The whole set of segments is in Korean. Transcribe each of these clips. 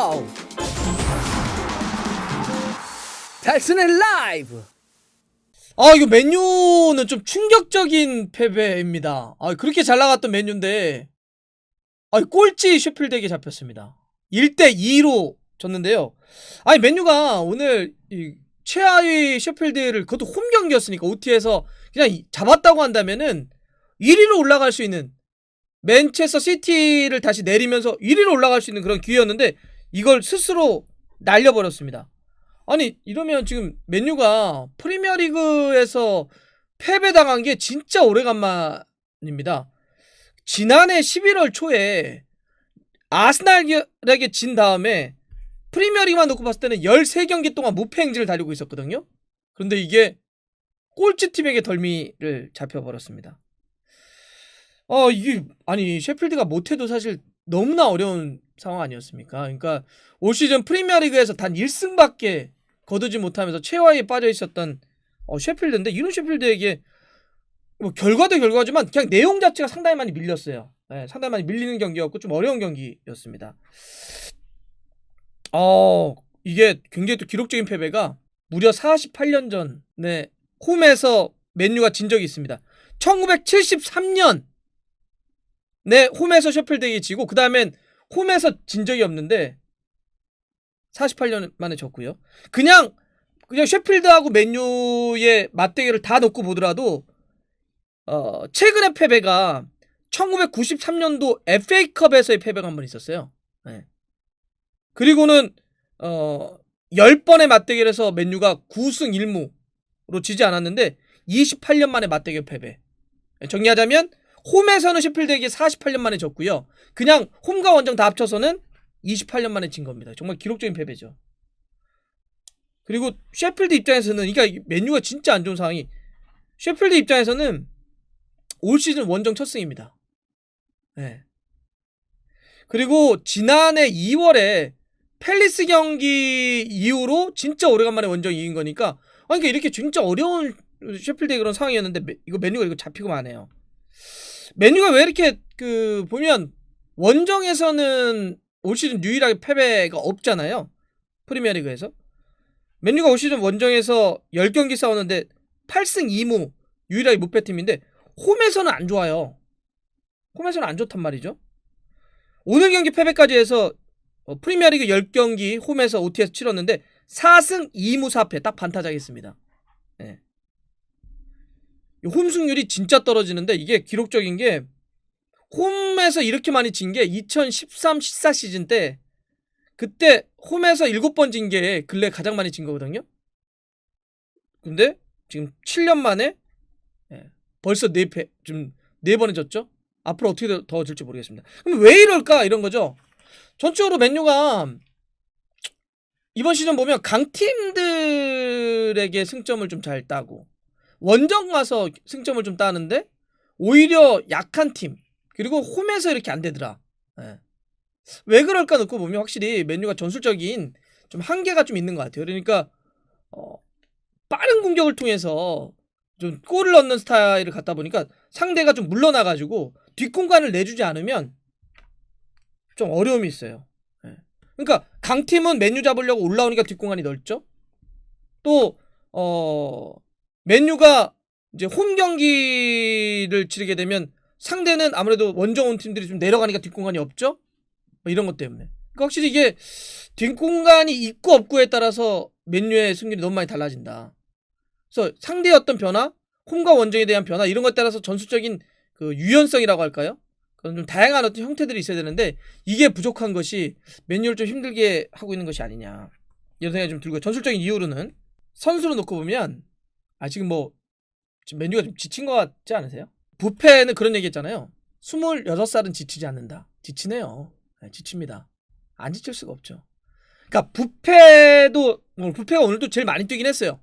쇼! 달슨의 라이브! 이거 맨유는 좀 충격적인 패배입니다. 그렇게 잘 나갔던 맨유인데, 꼴찌 셰필드에게 잡혔습니다. 1대2로 졌는데요. 맨유가 오늘 최하위 셰필드를, 그것도 홈 경기였으니까 OT에서 그냥 잡았다고 한다면은 1위로 올라갈 수 있는, 맨체스터 시티를 다시 내리면서 1위로 올라갈 수 있는 그런 기회였는데 이걸 스스로 날려버렸습니다. 이러면 지금 맨유가 프리미어리그에서 패배당한 게 진짜 오래간만입니다. 지난해 11월 초에 아스날에게 진 다음에 프리미어리그만 놓고 봤을 때는 13경기 동안 무패 행진을 달리고 있었거든요. 그런데 이게 꼴찌팀에게 덜미를 잡혀버렸습니다. 셰필드가 못해도 사실 너무나 어려운 상황 아니었습니까? 그러니까 올 시즌 프리미어리그에서 단 1승밖에 거두지 못하면서 최하위에 빠져 있었던 셰필드인데, 이런 셰필드에게 뭐 결과도 결과지만 그냥 내용 자체가 상당히 많이 밀렸어요. 네, 상당히 많이 밀리는 경기였고 좀 어려운 경기였습니다. 이게 굉장히 또 기록적인 패배가 무려 48년 전에 홈에서 맨유가 진 적이 있습니다. 1973년 홈에서 셰필드에게 지고, 그 다음엔 홈에서 진 적이 없는데 48년 만에 졌고요. 그냥 셰필드하고 맨유의 맞대결을 다 놓고 보더라도 최근의 패배가 1993년도 FA컵에서의 패배가 한 번 있었어요. 네. 그리고는 10번의 맞대결에서 맨유가 9승 1무로 지지 않았는데 28년 만에 맞대결 패배. 정리하자면 홈에서는 셰필드에게 48년 만에 졌고요. 그냥 홈과 원정 다 합쳐서는 28년 만에 진 겁니다. 정말 기록적인 패배죠. 그리고 셰필드 입장에서는, 그러니까 맨유가 진짜 안 좋은 상황이, 셰필드 입장에서는 올 시즌 원정 첫 승입니다. 네. 그리고 지난해 2월에 팰리스 경기 이후로 진짜 오래간만에 원정 이긴 거니까, 그러니까 이렇게 진짜 어려운 셰필드의 그런 상황이었는데 이거 맨유가 이거 잡히고 마네요. 맨유가 왜 이렇게 보면 원정에서는 올 시즌 유일하게 패배가 없잖아요. 프리미어리그에서. 맨유가 올 시즌 원정에서 10경기 싸웠는데 8승 2무 유일하게 무패팀인데 홈에서는 안 좋아요. 홈에서는 안 좋단 말이죠. 오늘 경기 패배까지 해서 프리미어리그 10경기 홈에서 OT에서 치렀는데 4승 2무 4패, 딱 반타작했습니다. 네. 홈 승률이 진짜 떨어지는데, 이게 기록적인 게 홈에서 이렇게 많이 진 게 2013-14 시즌 때, 그때 홈에서 7번 진 게 근래 가장 많이 진 거거든요. 근데 지금 7년 만에 벌써 4패, 지금 4번에 졌죠. 앞으로 어떻게 더 질지 모르겠습니다. 그럼 왜 이럴까, 이런 거죠. 전적으로 맨유가 이번 시즌 보면 강팀들에게 승점을 좀 잘 따고 원정 가서 승점을 좀 따는데 오히려 약한 팀, 그리고 홈에서 이렇게 안 되더라. 왜 그럴까 놓고 보면 확실히 맨유가 전술적인 좀 한계가 좀 있는 것 같아요. 그러니까 빠른 공격을 통해서 좀 골을 넣는 스타일을 갖다 보니까 상대가 좀 물러나가지고 뒷공간을 내주지 않으면 좀 어려움이 있어요. 그러니까 강팀은 맨유 잡으려고 올라오니까 뒷공간이 넓죠. 또 맨유가 이제 홈 경기를 치르게 되면 상대는 아무래도 원정 온 팀들이 좀 내려가니까 뒷공간이 없죠. 이런 것 때문에. 그러니까 확실히 이게 뒷공간이 있고 없고에 따라서 맨유의 승률이 너무 많이 달라진다. 그래서 상대의 어떤 변화, 홈과 원정에 대한 변화, 이런 것에 따라서 전술적인 그 유연성이라고 할까요? 그런 좀 다양한 어떤 형태들이 있어야 되는데, 이게 부족한 것이 맨유를 좀 힘들게 하고 있는 것이 아니냐, 이런 생각이 좀 들고요. 전술적인 이유로는 선수로 놓고 보면 지금 맨유가 좀 지친 것 같지 않으세요? 부페는 그런 얘기 했잖아요. 26살은 지치지 않는다. 지치네요. 지칩니다. 안 지칠 수가 없죠. 그러니까 부페가 오늘도 제일 많이 뛰긴 했어요.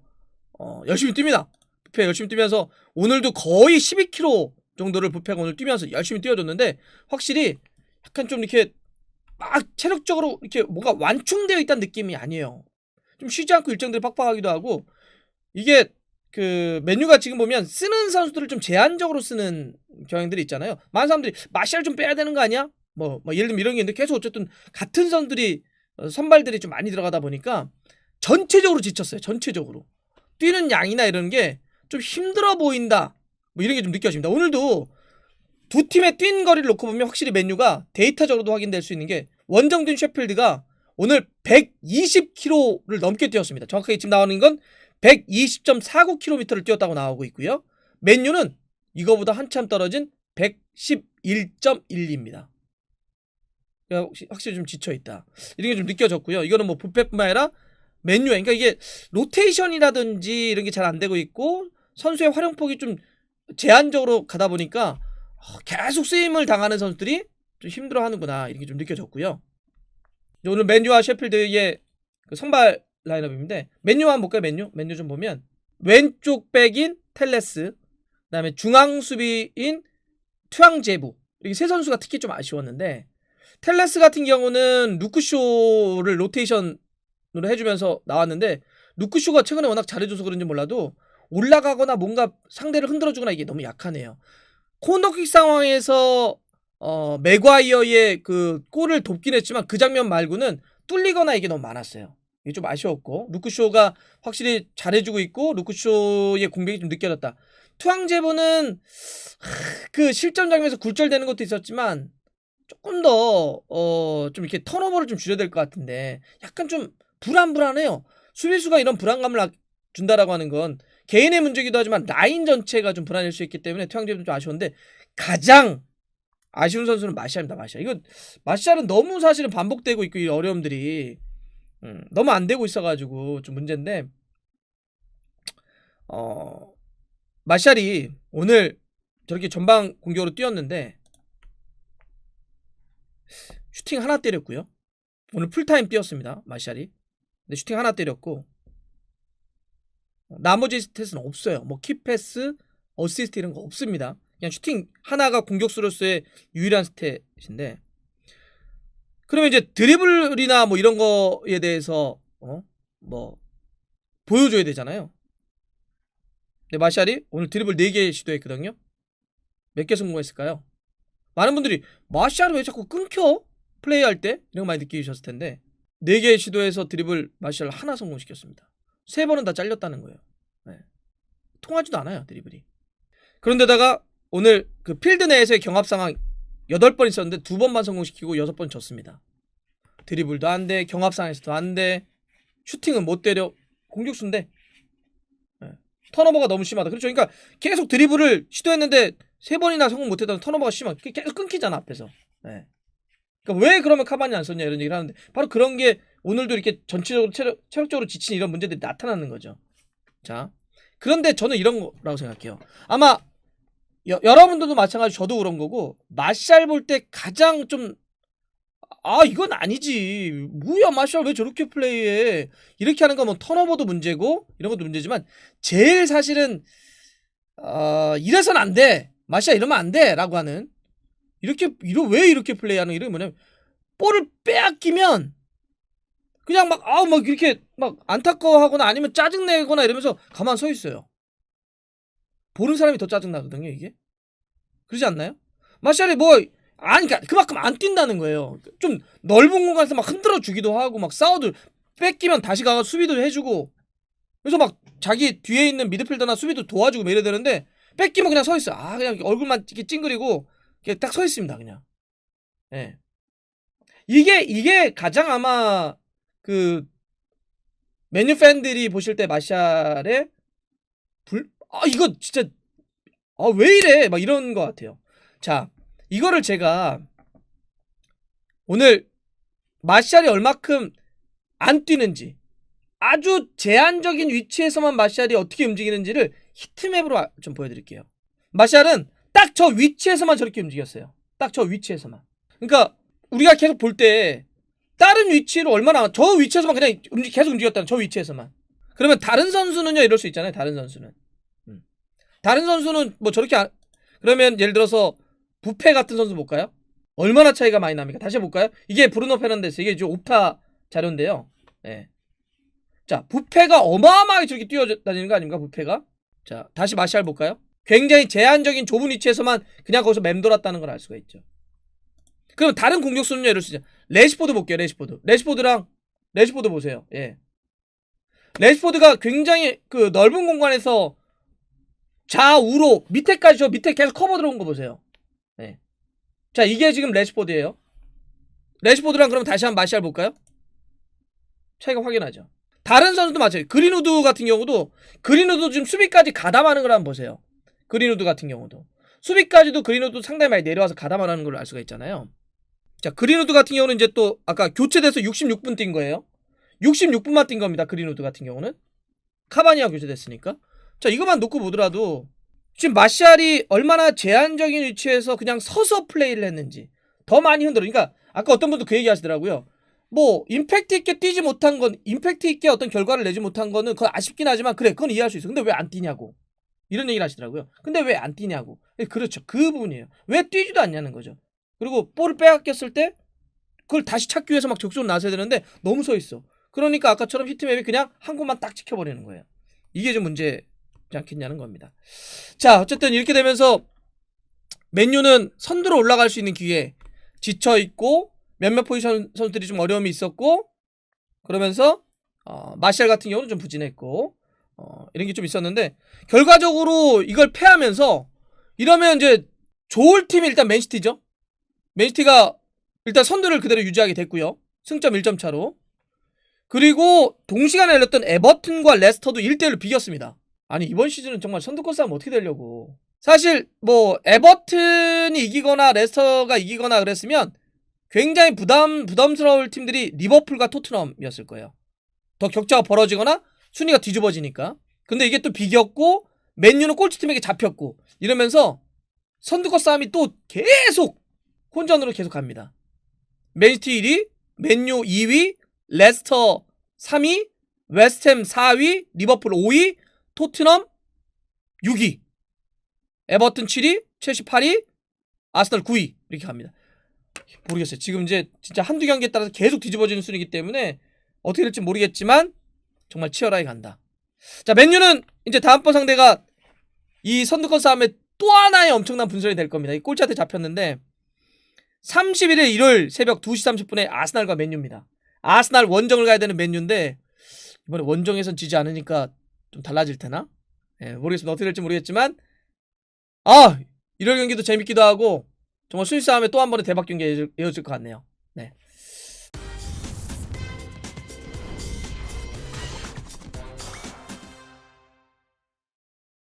열심히 뜁니다. 부페 열심히 뛰면서 오늘도 거의 12km 정도를 부페가 오늘 뛰면서 열심히 뛰어줬는데, 확실히 약간 좀 이렇게 막 체력적으로 이렇게 뭔가 완충되어 있다는 느낌이 아니에요. 좀 쉬지 않고 일정들이 빡빡하기도 하고, 이게 맨유가 지금 보면 쓰는 선수들을 좀 제한적으로 쓰는 경향들이 있잖아요. 많은 사람들이 마샬 좀 빼야 되는 거 아니야? 예를 들면 이런 게 있는데, 계속 어쨌든 같은 선수들이 선발들이 좀 많이 들어가다 보니까 전체적으로 지쳤어요. 전체적으로. 뛰는 양이나 이런 게 좀 힘들어 보인다. 뭐 이런 게 좀 느껴집니다. 오늘도 두 팀의 뛴 거리를 놓고 보면 확실히 맨유가 데이터적으로도 확인될 수 있는 게 원정된 셰필드가 오늘 120km를 넘게 뛰었습니다. 정확하게 지금 나오는 건 120.49km를 뛰었다고 나오고 있고요. 맨유는 이거보다 한참 떨어진 111.12입니다. 확실히 좀 지쳐있다. 이런 게 좀 느껴졌고요. 이거는 뭐 부패뿐만 아니라 맨유에, 그러니까 이게 로테이션이라든지 이런 게 잘 안 되고 있고 선수의 활용폭이 좀 제한적으로 가다 보니까 계속 쓰임을 당하는 선수들이 좀 힘들어하는구나, 이렇게 좀 느껴졌고요. 오늘 맨유와 셰필드의 그 선발 라인업인데, 맨유와 한번 볼까요? 맨유 좀 보면 왼쪽 백인 텔레스, 그 다음에 중앙 수비인 투앙제부, 이렇게 세 선수가 특히 좀 아쉬웠는데, 텔레스 같은 경우는 루크쇼를 로테이션으로 해주면서 나왔는데, 루크쇼가 최근에 워낙 잘해줘서 그런지 몰라도 올라가거나 뭔가 상대를 흔들어주거나 이게 너무 약하네요. 코너킥 상황에서 맥과이어의 그 골을 돕긴 했지만 그 장면 말고는 뚫리거나 이게 너무 많았어요. 이게 좀 아쉬웠고, 루크쇼가 확실히 잘해주고 있고 루크쇼의 공백이 좀 느껴졌다. 투앙제보는 그 실점 장면에서 굴절되는 것도 있었지만 조금 더 좀 이렇게 턴오버를 좀 줄여야 될 것 같은데 약간 좀 불안해요. 수비수가 이런 불안감을 준다라고 하는 건 개인의 문제기도 하지만 라인 전체가 좀 불안할 수 있기 때문에 투앙제보는 좀 아쉬운데, 가장 아쉬운 선수는 마시알입니다. 마시알. 이거 마시알은 너무 사실은 반복되고 있고 이 어려움들이 너무 안 되고 있어가지고 좀 문제인데, 마시알이 오늘 저렇게 전방 공격으로 뛰었는데 슈팅 하나 때렸고요. 오늘 풀타임 뛰었습니다. 마시알이. 근데 슈팅 하나 때렸고 나머지 스탯은 없어요. 뭐 키패스, 어시스트 이런 거 없습니다. 그냥 슈팅 하나가 공격수로서의 유일한 스탯인데, 그러면 이제 드리블이나 뭐 이런 거에 대해서 뭐 보여줘야 되잖아요. 근데 마샬이 오늘 드리블 4개 시도했거든요. 몇 개 성공했을까요? 많은 분들이 마샬이 왜 자꾸 끊겨? 플레이할 때? 이런 거 많이 느끼셨을 텐데 4개 시도해서 드리블 마샬을 하나 성공시켰습니다. 3번은 다 잘렸다는 거예요. 네. 통하지도 않아요, 드리블이. 그런데다가 오늘 그 필드 내에서의 경합 상황 8번 있었는데 2번만 성공시키고 6번 졌습니다. 드리블도 안 돼, 경합 상황에서도 안 돼, 슈팅은 못 때려. 공격수인데 턴오버가 너무 심하다. 그렇죠. 그러니까 계속 드리블을 시도했는데 3번이나 성공 못했다는 턴오버가 심하게 계속 끊기잖아, 앞에서. 네. 그러니까 왜 그러면 카바니 안 썼냐 이런 얘기를 하는데, 바로 그런 게 오늘도 이렇게 전체적으로 체력적으로 지친 이런 문제들이 나타나는 거죠. 자, 그런데 저는 이런 거라고 생각해요. 아마 여러분들도 마찬가지, 저도 그런 거고, 마샬 볼 때 가장 좀 이건 아니지, 뭐야 마샬 왜 저렇게 플레이해, 이렇게 하는 거 뭐 턴오버도 문제고 이런 것도 문제지만, 제일 사실은 이래선 안 돼, 마샬 이러면 안 돼 라고 하는, 왜 이렇게 플레이하는, 이런 게 뭐냐면 볼을 빼앗기면 그냥 막 이렇게 막 안타까워하거나 아니면 짜증내거나 이러면서 가만 서 있어요. 보는 사람이 더 짜증나거든요, 이게. 그러지 않나요? 마샬이 그러니까 그만큼 안 뛴다는 거예요. 좀 넓은 공간에서 막 흔들어 주기도 하고, 막 싸워도 뺏기면 다시 가서 수비도 해주고, 그래서 막 자기 뒤에 있는 미드필더나 수비도 도와주고 이래야 되는데, 뺏기면 그냥 서 있어요. 그냥 얼굴만 이렇게 찡그리고 그냥 딱 서 있습니다, 그냥. 예. 이게 가장 아마 그 메뉴 팬들이 보실 때 마샬의 이거 진짜 왜 이래 막 이런 것 같아요. 자, 이거를 제가 오늘 마샬이 얼마큼 안 뛰는지, 아주 제한적인 위치에서만 마샬이 어떻게 움직이는지를 히트맵으로 좀 보여드릴게요. 마샬은 딱 저 위치에서만 저렇게 움직였어요. 딱 저 위치에서만. 그러니까 우리가 계속 볼 때 다른 위치로 얼마나, 저 위치에서만 그냥 계속 움직였다는, 저 위치에서만. 그러면 다른 선수는요, 이럴 수 있잖아요. 다른 선수는 뭐 저렇게 그러면 예를 들어서 부페 같은 선수 볼까요? 얼마나 차이가 많이 납니까? 다시 해볼까요? 이게 브루노 페르난데스, 이게 지금 옵타 자료인데요. 네. 자, 부페가 어마어마하게 저렇게 뛰어다니는 거 아닙니까, 부페가? 자, 다시 마샬 볼까요? 굉장히 제한적인 좁은 위치에서만 그냥 거기서 맴돌았다는 걸 알 수가 있죠. 그럼 다른 공격수는 예를 들어서 레시포드 볼게요. 레시포드 보세요. 예. 레시포드가 굉장히 그 넓은 공간에서 좌우로 밑에까지 저 밑에 계속 커버 들어온 거 보세요. 예. 자, 이게 지금 레시포드예요. 레시포드랑 그럼 다시 한번 마샬 볼까요? 차이가 확연하죠. 다른 선수도 마찬가지. 그린우드 같은 경우도 지금 수비까지 가담하는 걸 한번 보세요. 그린우드 같은 경우도 수비까지도 그린우드 상당히 많이 내려와서 가담하는 걸 알 수가 있잖아요. 자, 그린우드 같은 경우는 이제 또 아까 교체돼서 66분 뛴 거예요. 66분만 뛴 겁니다. 그린우드 같은 경우는 카바니아 교체됐으니까. 자, 이것만 놓고 보더라도 지금 마샬이 얼마나 제한적인 위치에서 그냥 서서 플레이를 했는지 더 많이 흔들어. 그러니까 아까 어떤 분도 그 얘기 하시더라고요. 뭐 임팩트 있게 뛰지 못한 건, 임팩트 있게 어떤 결과를 내지 못한 거는 그건 아쉽긴 하지만 그래, 그건 이해할 수 있어. 근데 왜 안 뛰냐고, 이런 얘기를 하시더라고요. 근데 왜 안 뛰냐고. 그렇죠, 그 부분이에요. 왜 뛰지도 않냐는 거죠. 그리고 볼을 빼앗겼을 때 그걸 다시 찾기 위해서 막 적극적으로 나서야 되는데 너무 서 있어. 그러니까 아까처럼 히트맵이 그냥 한 곳만 딱 지켜버리는 거예요. 이게 좀 문제지 않겠냐는 겁니다. 자, 어쨌든 이렇게 되면서 맨유는 선두로 올라갈 수 있는 기회에 지쳐있고 몇몇 포지션 선수들이 좀 어려움이 있었고, 그러면서 마샬 같은 경우는 좀 부진했고, 이런 게 좀 있었는데 결과적으로 이걸 패하면서 이러면 이제 좋을 팀이 일단 맨시티죠. 맨시티가 일단 선두를 그대로 유지하게 됐고요. 승점 1점 차로. 그리고 동시간에 열렸던 에버튼과 레스터도 1대1로 비겼습니다. 아니, 이번 시즌은 정말 선두권 싸움 어떻게 되려고. 사실 뭐 에버튼이 이기거나 레스터가 이기거나 그랬으면 굉장히 부담스러울 팀들이 리버풀과 토트넘이었을 거예요. 더 격차가 벌어지거나 순위가 뒤집어지니까. 근데 이게 또 비겼고 맨유는 꼴찌팀에게 잡혔고 이러면서 선두권 싸움이 또 계속 혼전으로 계속 갑니다. 맨시티 1위, 맨유 2위, 레스터 3위, 웨스트햄 4위, 리버풀 5위, 토트넘 6위, 에버튼 7위, 첼시 8위, 아스널 9위 이렇게 갑니다. 모르겠어요. 지금 이제 진짜 한두 경기에 따라서 계속 뒤집어지는 순위이기 때문에 어떻게 될지 모르겠지만 정말 치열하게 간다. 자, 맨유는 이제 다음번 상대가 이 선두권 싸움에 또 하나의 엄청난 분설이 될 겁니다. 이 꼴찌한테 잡혔는데 31일 일요일 새벽 2시 30분에 아스날과 맨유입니다. 아스날 원정을 가야 되는 맨유인데 이번에 원정에선 지지 않으니까 좀 달라질 테나? 예, 모르겠습니다. 어떻게 될지 모르겠지만 일요일 경기도 재밌기도 하고 정말 순위 싸움에 또 한 번의 대박 경기가 이어질 것 같네요. 네.